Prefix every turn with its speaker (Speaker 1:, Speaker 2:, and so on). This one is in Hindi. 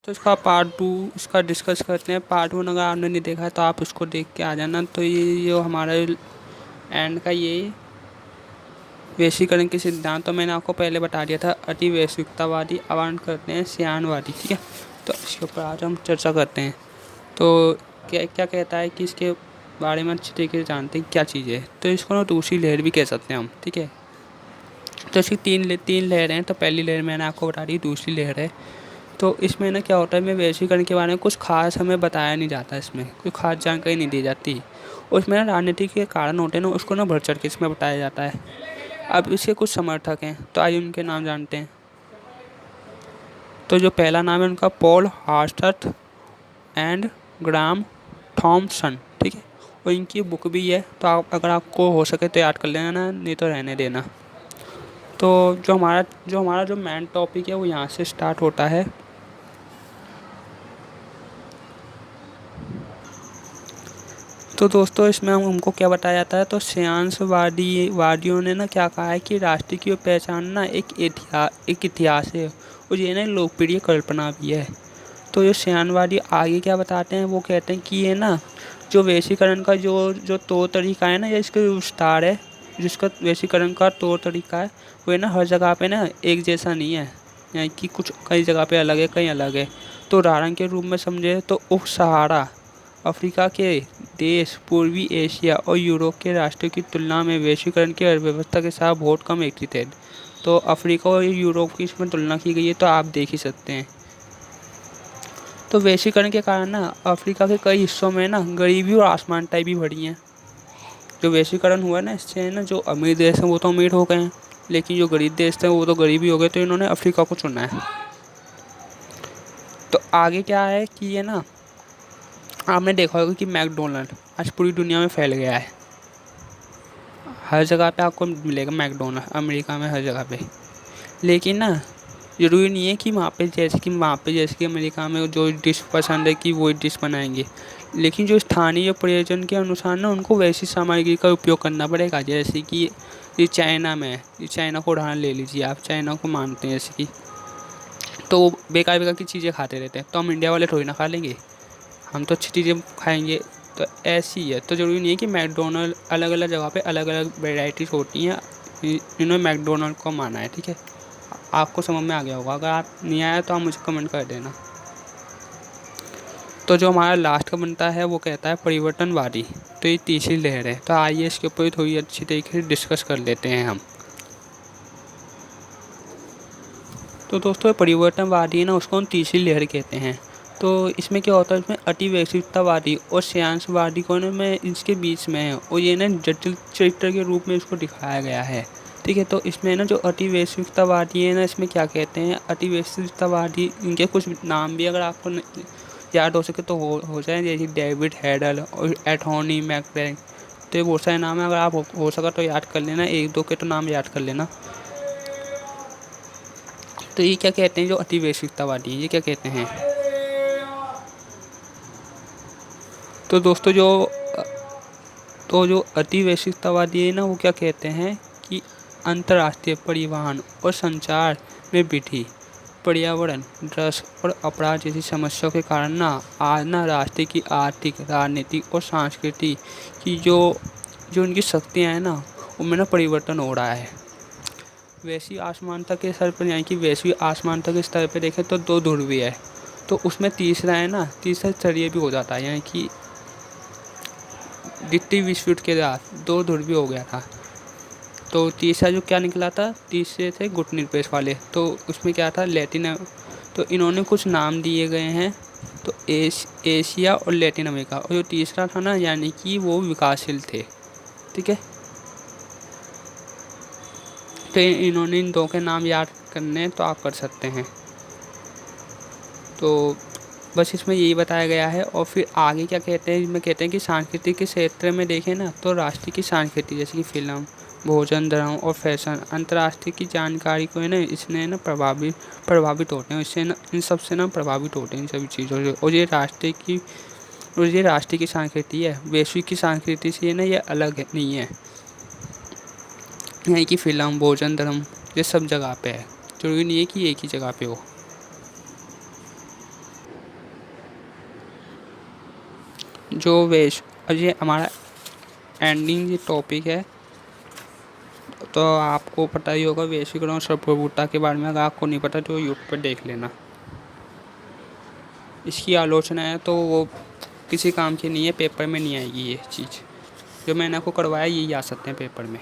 Speaker 1: तो इसका पार्ट 2 इसका डिस्कस करते हैं। पार्ट 1 अगर आपने नहीं देखा है तो आप उसको देख के आ जाना। तो ये जो हमारा एंड का ये वैश्वीकरण के सिद्धांत तो मैंने आपको पहले बता दिया था, अति वैश्विकतावादी। अब हम करते हैं श्यानवादी, ठीक है। तो इसके ऊपर आज हम चर्चा करते हैं। तो क्या क्या कहता है कि इसके बारे में अच्छी तरीके से जानते हैं क्या चीज़ है। तो इसको ना दूसरी लहर भी कह सकते हैं हम, ठीक है। तो इसकी तीन लहर हैं। तो पहली लहर मैंने आपको बता दी, दूसरी लहर है। तो इसमें ना क्या होता है, मैं वैश्वीकरण के बारे में कुछ खास हमें बताया नहीं जाता, इसमें कोई खास जानकारी नहीं दी जाती। उसमें ना राजनीतिक के कारण होते हैं ना, उसको ना बढ़ चढ़ के इसमें बताया जाता है। अब इसके कुछ समर्थक हैं, तो आइए उनके नाम जानते हैं। तो जो पहला नाम है उनका पॉल हार्स्टथ एंड ग्राम थॉमसन, ठीक है। और इनकी बुक भी है, तो आप अगर आपको हो सके तो याद कर लेना, नहीं तो रहने देना। तो जो मेन टॉपिक है वो यहाँ से स्टार्ट होता है। तो दोस्तों इसमें हमको क्या बताया जाता है, तो वादियों ने ना क्या कहा है कि राष्ट्र की पहचान ना एक इतिहास है, और ये ना लोकप्रिय कल्पना भी है। तो ये श्यानवादी आगे क्या बताते हैं, वो कहते हैं कि ये ना जो वैश्वीकरण का जो जो तौर तरीका है ना, या इसका विस्तार है, जिसका वैश्वीकरण का तौर तरीका है, वो ना हर जगह पे ना एक जैसा नहीं है, यानी कि कुछ कई जगह पे अलग है, कहीं अलग है। तो उदाहरण के रूप में समझे तो उप सहारा अफ्रीका के देश, पूर्वी एशिया और यूरोप के राष्ट्रों की तुलना में वैश्वीकरण की अर्थव्यवस्था के साथ बहुत कम एकत्रित है। तो अफ्रीका और यूरोप की इसमें तुलना की गई है, तो आप देख ही सकते हैं। तो वैश्वीकरण के कारण ना अफ्रीका के कई हिस्सों में ना गरीबी और असमानताएं भी बढ़ी हैं। जो वैश्वीकरण हुआ ना, इससे ना जो अमीर देश हैं वो तो अमीर हो गए हैं, लेकिन जो गरीब देश थे वो तो गरीब ही हो गए। तो इन्होंने अफ्रीका को चुना है। तो आगे क्या है कि ये ना आपने देखा होगा कि मैकडोनल्ड आज पूरी दुनिया में फैल गया है। हर जगह पे आपको मिलेगा मैकडोनल्ड, अमेरिका में हर जगह पे। लेकिन ना ज़रूरी नहीं है कि वहाँ पे जैसे कि अमेरिका में जो डिश पसंद है कि वो डिश बनाएंगे। लेकिन जो स्थानीय प्रयोजन के अनुसार ना उनको वैसी सामग्री का उपयोग करना पड़ेगा। जैसे कि ये चाइना में है, ये चाइना को उदाहरण ले लीजिए, आप चाइना को मानते हैं जैसे कि, तो वो बेकार बेकार की चीज़ें खाते रहते हैं। तो हम इंडिया वाले थोड़ी ना खा लेंगे, हम तो अच्छी चीज़ें खाएंगे। तो ऐसी है। तो ज़रूरी नहीं है कि मैकडोनल्ड, अलग अलग जगह पे अलग अलग वेराइटीज़ होती हैं। इन्होंने मैकडोनल्ड को माना है, ठीक है। आपको समझ में आ गया होगा। अगर आप नहीं आया तो आप मुझे कमेंट कर देना। तो जो हमारा लास्ट का बनता है वो कहता है परिवर्तनवादी। तो ये तीसरी लहर है। तो आइए इसके ऊपर थोड़ी अच्छी तरीके से डिस्कस कर लेते हैं हम। तो दोस्तों परिवर्तनवादी है ना, उसको हम तीसरी लहर कहते हैं। तो इसमें क्या होता है, इसमें अति वैश्विकतावादी और श्रेयांशवादी को ना में इसके बीच में है, और ये ना जटिल चरित्र के रूप में इसको दिखाया गया है, ठीक है। तो इसमें ना जो अति वैश्विकतावादी है ना, इसमें क्या कहते हैं, अति वैश्विकतावादी इनके कुछ नाम भी अगर आपको याद हो सके तो हो जाए, जैसे डेविड हेडल और एंथोनी मैकरेग। तो ये बहुत सारे नाम है, अगर आप हो सका तो याद कर लेना, एक दो के तो नाम याद कर लेना। तो ये क्या कहते हैं, जो अति वैश्विकतावादी है, ये क्या कहते हैं। तो दोस्तों जो अति वैश्विकतावादी है ना, वो क्या कहते हैं कि अंतर्राष्ट्रीय परिवहन और संचार में वृद्धि, पर्यावरण, ड्रग्स और अपराध जैसी समस्याओं के कारण ना आज ना राष्ट्र की आर्थिक, राजनीतिक और संस्कृति की जो जो उनकी शक्तियाँ हैं ना, उनमें ना परिवर्तन हो रहा है। वैश्विक असमानता के स्तर पर, यानी कि वैश्विक असमानता के स्तर पर देखें तो दो ध्रुवीय है। तो उसमें तीसरा है ना, तीसरा स्तरीय भी हो जाता है, यानी कि द्वितीय विश्व युद्ध के बाद दो ध्रुवीय हो गया था। तो तीसरा जो क्या निकला था, तीसरे थे गुटनिरपेक्ष वाले। तो उसमें क्या था, तो इन्होंने कुछ नाम दिए गए हैं। तो एशिया और लैटिन अमेरिका, और जो तीसरा था ना, यानी कि वो विकासशील थे, ठीक है। तो इन्होंने इन दो के नाम याद करने तो आप कर सकते हैं। तो बस इसमें यही बताया गया है। और फिर आगे क्या कहते हैं, इसमें कहते हैं कि सांस्कृतिक के क्षेत्र में देखें ना, तो राष्ट्र की संस्कृति जैसे कि फिल्म, भोजन, धर्म और फैशन अंतर्राष्ट्रीय की जानकारी को है ना, इसने ना प्रभावित होते हैं, इससे ना इन सब से ना प्रभावित होते हैं इन सभी चीज़ों से। और ये राष्ट्र की संस्कृति है, वैश्विक की संस्कृति से ना ये अलग है, नहीं है। यानी कि फिल्म, भोजन, धर्म ये सब जगह पे है, जरूरी नहीं है कि एक ही जगह पे हो। जो वेश और ये हमारा एंडिंग ये टॉपिक है। तो आपको पता ही होगा वैश्वीकरण और संप्रभुता के बारे में। अगर आपको नहीं पता तो यूट्यूब पर देख लेना। इसकी आलोचना है तो वो किसी काम की नहीं है, पेपर में नहीं आएगी ये चीज़। जो मैंने आपको करवाया यही आ सकते हैं पेपर में।